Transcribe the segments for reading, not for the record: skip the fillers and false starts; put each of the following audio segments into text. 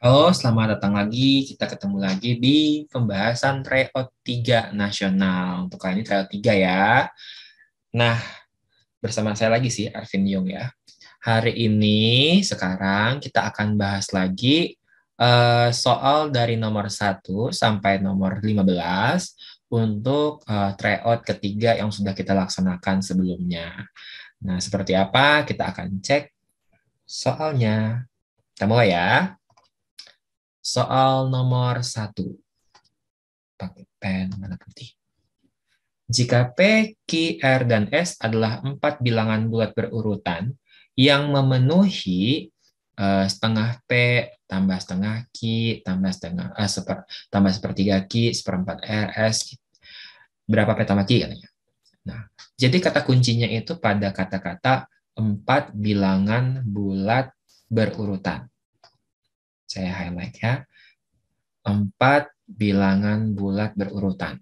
Halo, selamat datang lagi. Kita ketemu lagi di pembahasan tryout 3 nasional. Untuk kali ini tryout 3 ya. Nah, bersama saya lagi sih, Arvin Yung ya. Hari ini, sekarang kita akan bahas lagi soal dari nomor 1 sampai nomor 15 untuk tryout ketiga yang sudah kita laksanakan sebelumnya. Nah, seperti apa? Kita akan cek soalnya. Kita mulai ya. Soal nomor 1. Pakai pen mana putih. Jika P, Q, R, dan S adalah 4 bilangan bulat berurutan yang memenuhi setengah P tambah setengah Q tambah setengah tambah sepertiga Q seperempat R S berapa P tambah Q katanya. Nah, jadi kata kuncinya itu pada kata-kata 4 bilangan bulat berurutan. Saya highlight ya. 4 bilangan bulat berurutan.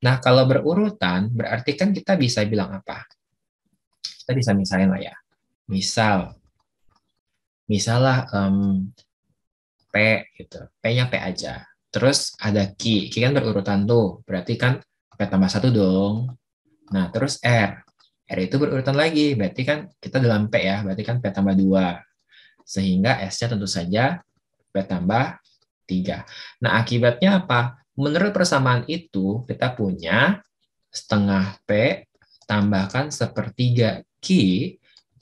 Nah, kalau berurutan, berarti kan kita bisa bilang apa? Kita bisa misalnya lah ya. Misal lah P gitu. P-nya P aja. Terus ada Q. Q kan berurutan tuh. Berarti kan P tambah 1 dong. Nah, terus R. R itu berurutan lagi. Berarti kan kita dalam P ya. Berarti kan P tambah 2. Sehingga S-nya tentu saja P tambah 3. Nah, akibatnya apa? Menurut persamaan itu, kita punya setengah P tambahkan sepertiga Q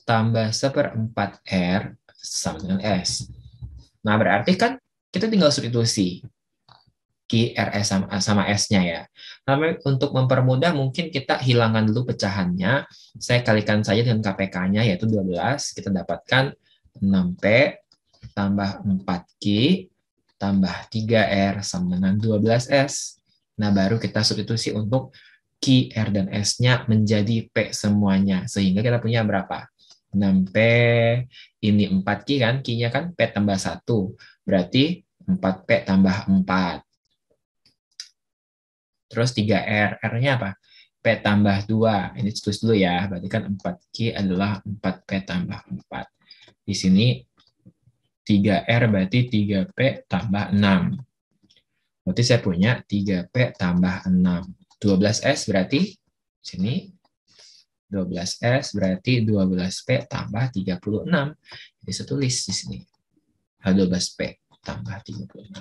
tambah seperempat R sama dengan S. Nah, berarti kan kita tinggal substitusi Q, R, S sama S-nya ya. Nah, untuk mempermudah mungkin kita hilangkan dulu pecahannya. Saya kalikan saja dengan KPK-nya yaitu 12. Kita dapatkan 6P tambah 4Q tambah 3R sama dengan 12S. Nah, baru kita substitusi untuk Q, R, dan S-nya menjadi P semuanya. Sehingga kita punya berapa? 6P, ini 4Q kan, Q-nya kan P tambah 1. Berarti 4P tambah 4. Terus 3R, R-nya apa? P tambah 2. Ini tulis dulu ya, berarti kan 4Q adalah 4P tambah 4. Di sini 3R berarti 3P tambah 6. Berarti saya punya 3P tambah 6. 12S berarti sini 12S berarti 12P tambah 36. Jadi saya tulis di sini. 12P tambah 36.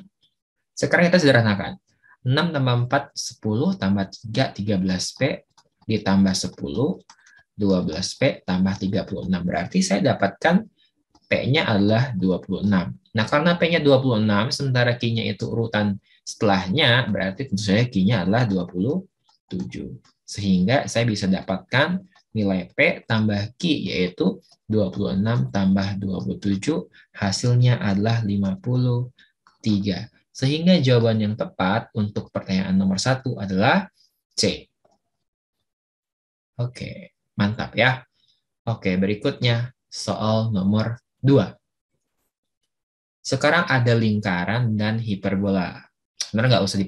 Sekarang kita sederhanakan. 6 tambah 4, 10 tambah 3, 13P ditambah 10, 12P tambah 36. Berarti saya dapatkan P-nya adalah 26. Nah, karena P-nya 26, sementara Q-nya itu urutan setelahnya, berarti tentu saja Q-nya adalah 27. Sehingga saya bisa dapatkan nilai P tambah Q, yaitu 26 tambah 27, hasilnya adalah 53. Sehingga jawaban yang tepat untuk pertanyaan nomor 1 adalah C. Oke, mantap ya. Oke, berikutnya soal nomor 2. Sekarang ada lingkaran dan hiperbola. Sebenarnya nggak usah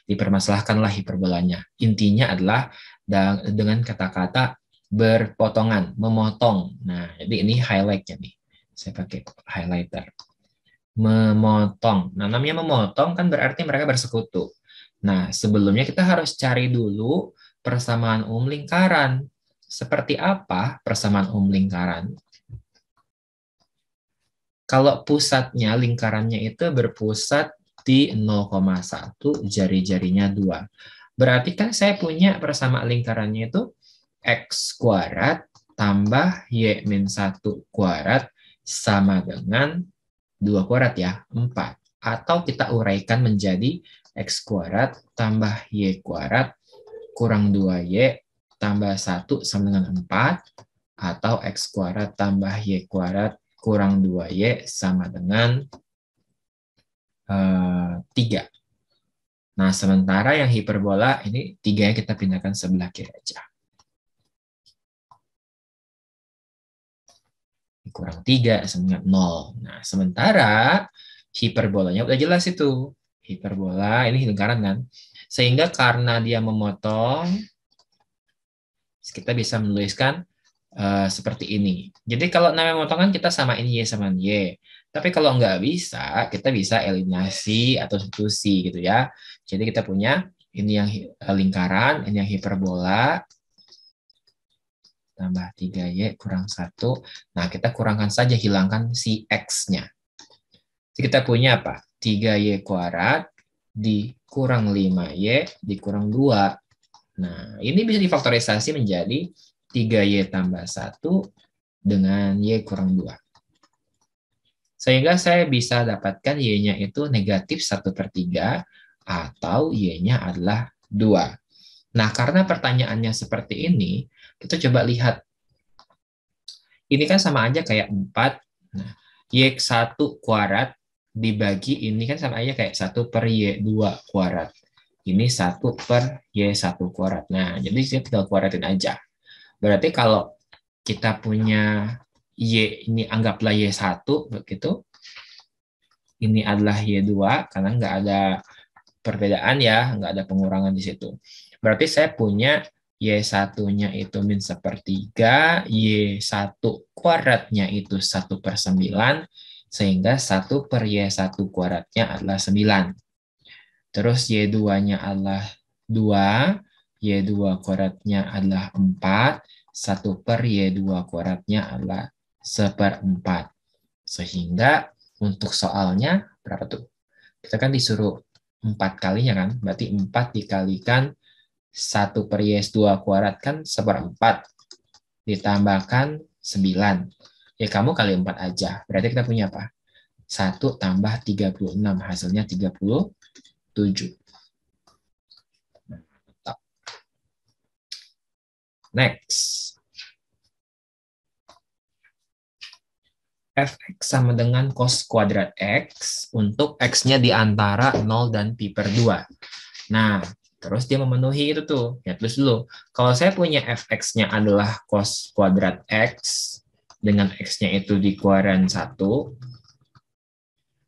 dipermasalahkanlah hiperbolanya. Intinya adalah dengan kata-kata berpotongan, memotong. Nah, jadi ini highlightnya nih. Saya pakai highlighter. Memotong. Nah, namanya memotong kan berarti mereka bersekutu. Nah, sebelumnya kita harus cari dulu persamaan lingkaran. Seperti apa persamaan lingkaran? Kalau pusatnya, lingkarannya itu berpusat di 0,1, jari-jarinya 2. Berarti kan saya punya persamaan lingkarannya itu X kuadrat tambah Y min 1 kuadrat sama dengan 2 kuadrat ya, 4. Atau kita uraikan menjadi X kuadrat tambah Y kuadrat kurang 2Y tambah 1 sama dengan 4. Atau X kuadrat tambah Y kuadrat kurang 2Y sama dengan 3. Nah, sementara yang hiperbola ini 3-nya kita pindahkan sebelah kiri aja. Kurang 3 sama dengan 0. Nah, sementara hiperbolanya udah jelas itu. Hiperbola ini lingkaran kan. Sehingga karena dia memotong, kita bisa menuliskan seperti ini. Jadi kalau namanya memotong kan kita samain Y sama Y. Tapi kalau nggak bisa, kita bisa eliminasi atau substitusi gitu ya. Jadi kita punya ini yang lingkaran, ini yang hiperbola, tambah 3Y kurang 1. Nah, kita kurangkan saja, hilangkan si X-nya. Jadi kita punya apa? 3Y kuadrat dikurang 5Y dikurang 2. Nah, ini bisa difaktorisasi menjadi 3Y tambah 1 dengan Y kurang 2. Sehingga saya bisa dapatkan Y-nya itu negatif 1/3 atau Y-nya adalah 2. Nah, karena pertanyaannya seperti ini, kita coba lihat. Ini kan sama aja kayak 4. Nah, Y1 kuadrat dibagi ini kan sama aja kayak 1/Y2 kuadrat. Ini 1/Y1 kuadrat. Nah, jadi kita tinggal kuadratin aja. Berarti kalau kita punya Y ini anggaplah Y1 begitu. Ini adalah Y2 karena nggak ada perbedaan ya, nggak ada pengurangan di situ. Berarti saya punya Y1-nya itu min 1/3, Y1 kuadratnya itu 1/9, sehingga 1/Y1 kuadratnya adalah 9. Terus Y2-nya adalah 2, Y2 kuadratnya adalah 4, 1/Y2 kuadratnya adalah 1/4. Sehingga untuk soalnya berapa tuh? Kita kan disuruh 4 kalinya kan, berarti 4 dikalikan 1/Y2 kuadrat kan 1/4, ditambahkan 9. Ya kamu kali 4 aja, berarti kita punya apa? 1 tambah 36, hasilnya 37. Next. Fx sama dengan cos kuadrat X untuk X-nya di antara 0 dan pi/2. Nah, terus dia memenuhi itu tuh. Ya, terus dulu. Kalau saya punya Fx-nya adalah cos kuadrat X, dengan X-nya itu di kuadran 1,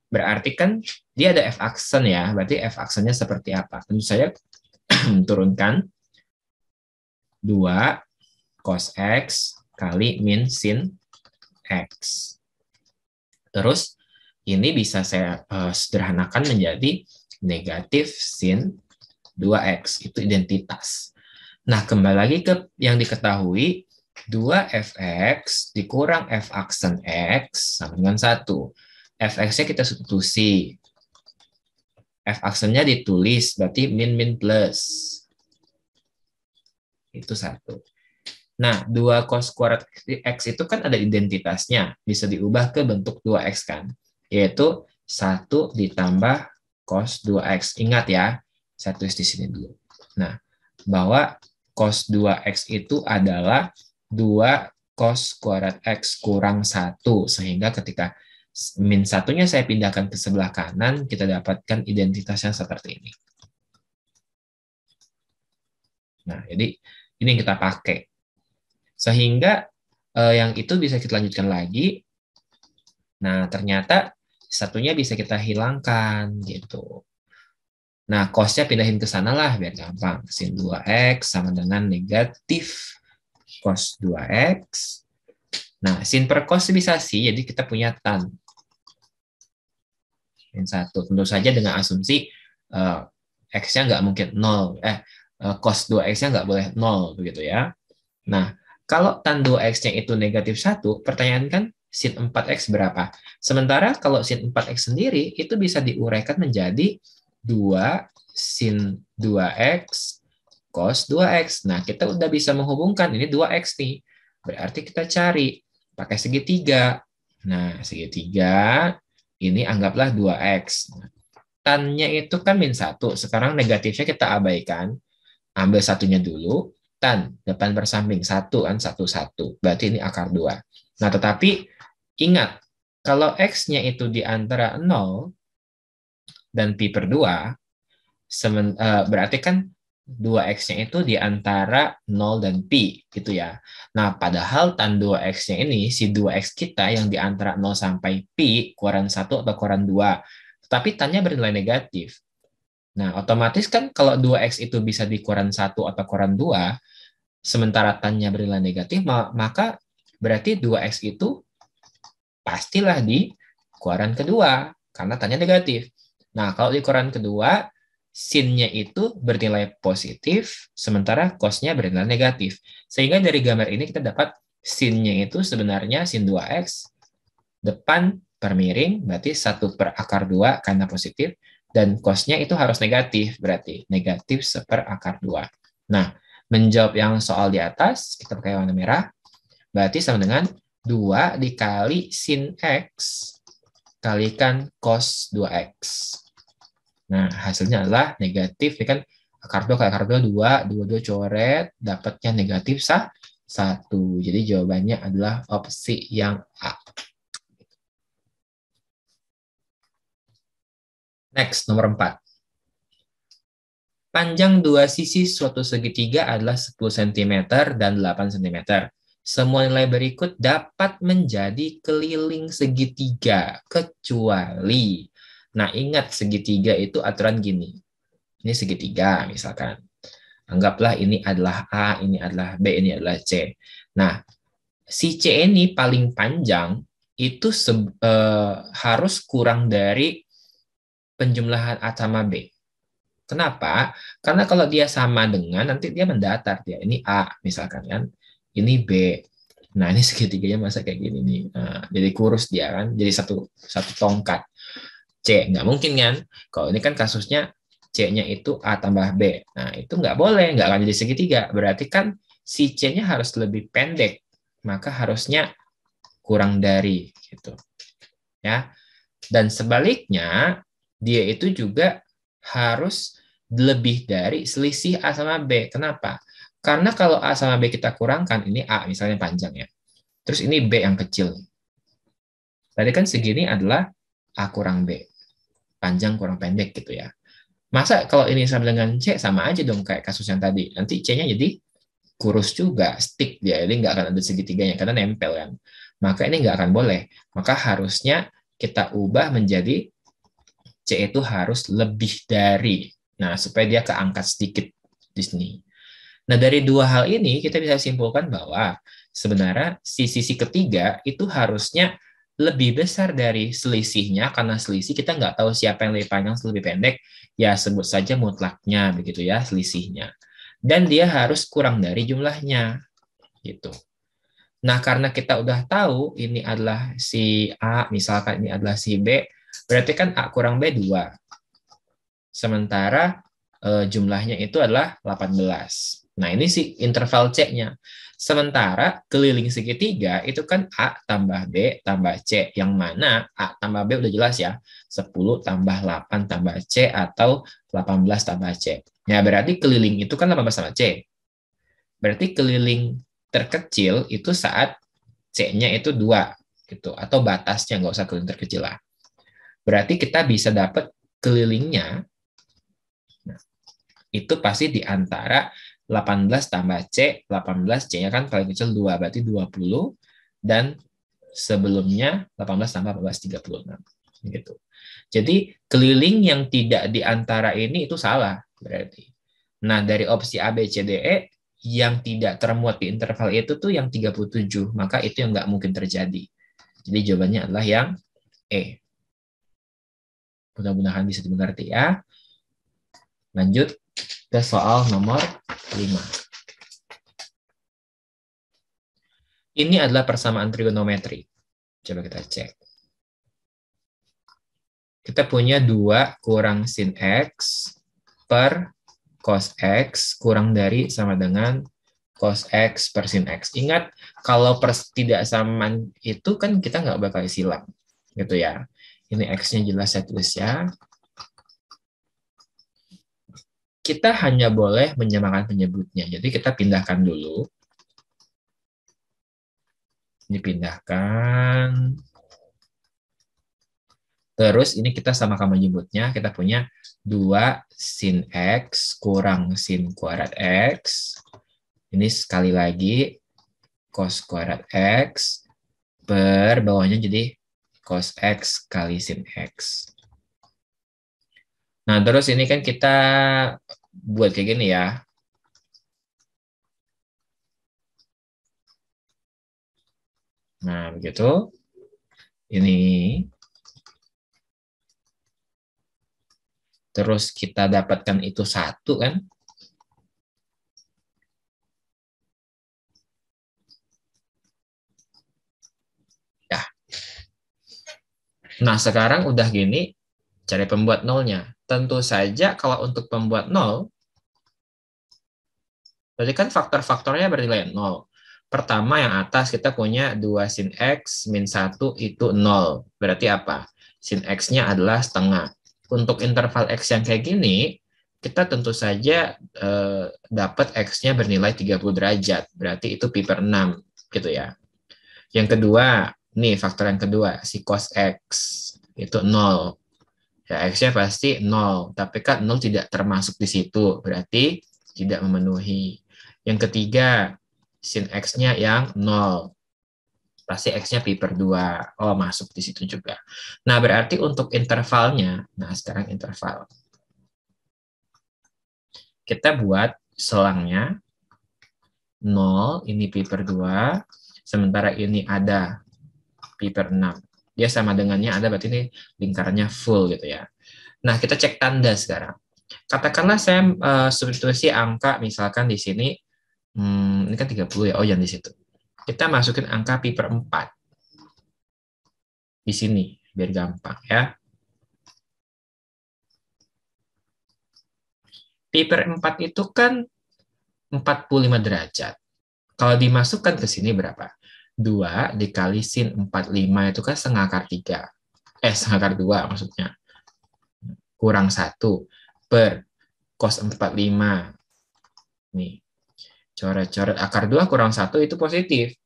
berarti kan dia ada F-aksen ya. Berarti F-aksennya seperti apa? Tentu saya turunkan 2 cos X kali min sin X. Terus ini bisa saya sederhanakan menjadi negatif sin 2x, itu identitas. Nah, kembali lagi ke yang diketahui, 2fx dikurang f aksen x sama dengan 1. Fx-nya kita substitusi. F aksennya ditulis, berarti min plus. Itu 1. Nah, 2 cos kuadrat X itu kan ada identitasnya. Bisa diubah ke bentuk 2X kan. Yaitu 1 ditambah cos 2X. Ingat ya, saya tulis di sini dulu. Nah, bahwa cos 2X itu adalah 2 cos kuadrat X kurang 1. Sehingga ketika min satunya saya pindahkan ke sebelah kanan, kita dapatkan identitasnya seperti ini. Nah, jadi ini yang kita pakai. Sehingga yang itu bisa kita lanjutkan lagi. Nah, ternyata satunya bisa kita hilangkan gitu. Nah, cos-nya pindahin ke sana lah biar gampang. Sin 2x sama dengan negatif cos 2x. Nah, sin per cos bisa sih, jadi kita punya tan. Min 1. Tentu saja dengan asumsi x-nya nggak mungkin 0. Cos 2x-nya nggak boleh 0 begitu ya. Nah, kalau tan 2x-nya itu negatif 1, pertanyaan kan sin 4x berapa? Sementara kalau sin 4x sendiri itu bisa diuraikan menjadi 2 sin 2x cos 2x. Nah, kita udah bisa menghubungkan ini 2x nih. Berarti kita cari pakai segitiga. Nah, segitiga ini anggaplah 2x. Tan-nya itu kan min 1. Sekarang negatifnya kita abaikan. Ambil satunya dulu. Tan, depan bersamping 1 kan 1, 1. Berarti ini akar 2. Nah, tetapi ingat, kalau X-nya itu di antara 0 dan pi/2, berarti kan 2X-nya itu di antara 0 dan pi, gitu ya. Nah, padahal tan 2X-nya ini, si 2X kita yang di antara 0 sampai pi, kuadran 1 atau kuadran 2. Tetapi tan-nya bernilai negatif. Nah, otomatis kan kalau 2X itu bisa di kuadran 1 atau kuadran 2, sementara tan-nya bernilai negatif, maka berarti 2X itu pastilah di kuadran kedua, karena tanya negatif. Nah, kalau di kuadran kedua, sin-nya itu bernilai positif, sementara cos-nya bernilai negatif. Sehingga dari gambar ini kita dapat sin-nya itu sebenarnya sin 2x, depan per miring, berarti 1 per akar 2 karena positif, dan cos-nya itu harus negatif, berarti negatif 1 per akar 2. Nah, menjawab yang soal di atas, kita pakai warna merah, berarti sama dengan 2 dikali sin X kalikan cos 2X. Nah, hasilnya adalah negatif, ini kan akar 2 kali akar 2, 2 coret, dapatnya negatif 1. Jadi jawabannya adalah opsi yang A. Next, nomor 4. Panjang dua sisi suatu segitiga adalah 10 cm dan 8 cm. Semua nilai berikut dapat menjadi keliling segitiga, kecuali. Nah, ingat segitiga itu aturan gini. Ini segitiga, misalkan. Anggaplah ini adalah A, ini adalah B, ini adalah C. Nah, si C ini paling panjang, itu harus kurang dari penjumlahan A sama B. Kenapa? Karena kalau dia sama dengan, nanti dia mendatar. Dia ini A, misalkan kan. Ini B. Nah, ini segitiganya masa kayak gini nih. Nah, jadi kurus dia kan. Jadi satu tongkat. C, nggak mungkin kan. Kalau ini kan kasusnya C-nya itu A tambah B. Nah, itu nggak boleh. Nggak akan jadi segitiga. Berarti kan si C-nya harus lebih pendek. Maka harusnya kurang dari. Gitu. Ya. Dan sebaliknya, dia itu juga harus lebih dari selisih A sama B. Kenapa? Karena kalau A sama B kita kurangkan, ini A misalnya panjang ya. Terus ini B yang kecil. Tadi kan segini adalah A kurang B. Panjang kurang pendek gitu ya. Masa kalau ini sama dengan C, sama aja dong kayak kasus yang tadi. Nanti C-nya jadi kurus juga, stick dia. Jadi nggak akan ada segitiganya, karena nempel kan. Maka ini nggak akan boleh. Maka harusnya kita ubah menjadi C itu harus lebih dari. Nah, supaya dia keangkat sedikit di sini. Nah, dari dua hal ini kita bisa simpulkan bahwa sebenarnya si sisi ketiga itu harusnya lebih besar dari selisihnya, karena selisih kita nggak tahu siapa yang lebih panjang, lebih pendek, ya sebut saja mutlaknya begitu ya selisihnya. Dan dia harus kurang dari jumlahnya gitu. Nah, karena kita udah tahu ini adalah si A, misalkan ini adalah si B, berarti kan A kurang B 2. Sementara jumlahnya itu adalah 18. Nah, ini si interval C-nya. Sementara keliling segitiga itu kan A tambah B tambah C. Yang mana A tambah B udah jelas ya. 10 tambah 8 tambah C atau 18 tambah C. Ya, berarti keliling itu kan 18 tambah C. Berarti keliling terkecil itu saat C-nya itu 2. Gitu. Atau batasnya, nggak usah keliling terkecil lah. Berarti kita bisa dapat kelilingnya itu pasti di antara 18 tambah C, 18 C-nya kan paling kecil 2, berarti 20, dan sebelumnya 18 tambah 14, 36. Gitu. Jadi keliling yang tidak di antara ini itu salah berarti. Nah, dari opsi A, B, C, D, E, yang tidak termuat di interval itu tuh yang 37, maka itu yang nggak mungkin terjadi. Jadi jawabannya adalah yang E. Mudah-mudahan bisa dimengerti ya. Lanjut ke soal nomor 5. Ini adalah persamaan trigonometri. Coba kita cek. Kita punya 2 kurang sin X per cos X kurang dari sama dengan cos X per sin X. Ingat, kalau tidak samaan itu kan kita nggak bakal silang. Gitu ya. Ini X-nya jelas saya tulis ya. Kita hanya boleh menyamakan penyebutnya. Jadi kita pindahkan dulu. Dipindahkan. Terus ini kita samakan menyebutnya, kita punya 2 sin X kurang sin kuadrat X. Ini sekali lagi cos kuadrat X per bawahnya jadi cos X kali sin X. Nah, terus ini kan kita buat kayak gini ya. Nah, begitu. Ini terus kita dapatkan itu 1 kan. Ya. Nah, sekarang udah gini, cari pembuat nolnya. Tentu saja kalau untuk pembuat nol, berarti kan faktor-faktornya bernilai 0. Pertama yang atas kita punya 2 sin X min 1 itu 0. Berarti apa? Sin X-nya adalah setengah. Untuk interval X yang kayak gini, kita tentu saja dapat X-nya bernilai 30 derajat. Berarti itu pi per 6. Gitu ya. Yang kedua, nih faktor yang kedua, si cos X itu 0. Ya, X-nya pasti 0. Tapi kan 0 tidak termasuk di situ. Berarti tidak memenuhi. Yang ketiga, sin X-nya yang 0. Pasti X-nya pi per 2. Oh, masuk di situ juga. Nah, berarti untuk intervalnya, nah sekarang interval. Kita buat selangnya 0, ini pi per 2, sementara ini ada pi per 6. Dia sama dengannya ada, berarti ini lingkarannya full gitu ya. Nah, kita cek tanda sekarang. Katakanlah saya substitusi angka, misalkan di sini, ini kan 30 ya, oh yang di situ. Kita masukin angka pi per 4 di sini, biar gampang ya. Pi per 4 itu kan 45 derajat. Kalau dimasukkan ke sini berapa? 2 dikali sin 45 itu kan setengah akar 3. Setengah akar 2 maksudnya. Kurang 1 per cos 45. Nih, coret-coret akar 2 kurang 1 itu positif.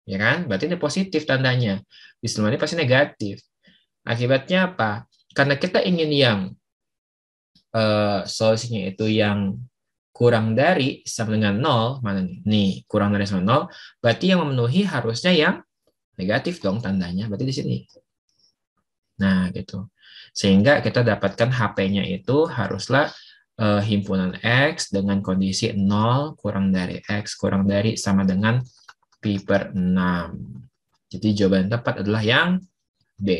Ya kan? Berarti ini positif tandanya. Di sebelah ini pasti negatif. Akibatnya apa? Karena kita ingin yang solusinya itu yang kurang dari sama dengan 0, mana nih? Nih, kurang dari sama 0, berarti yang memenuhi harusnya yang negatif dong tandanya, berarti di sini. Nah, gitu. Sehingga kita dapatkan HP-nya itu haruslah himpunan X dengan kondisi 0 kurang dari X kurang dari sama dengan pi per 6. Jadi jawaban tepat adalah yang B.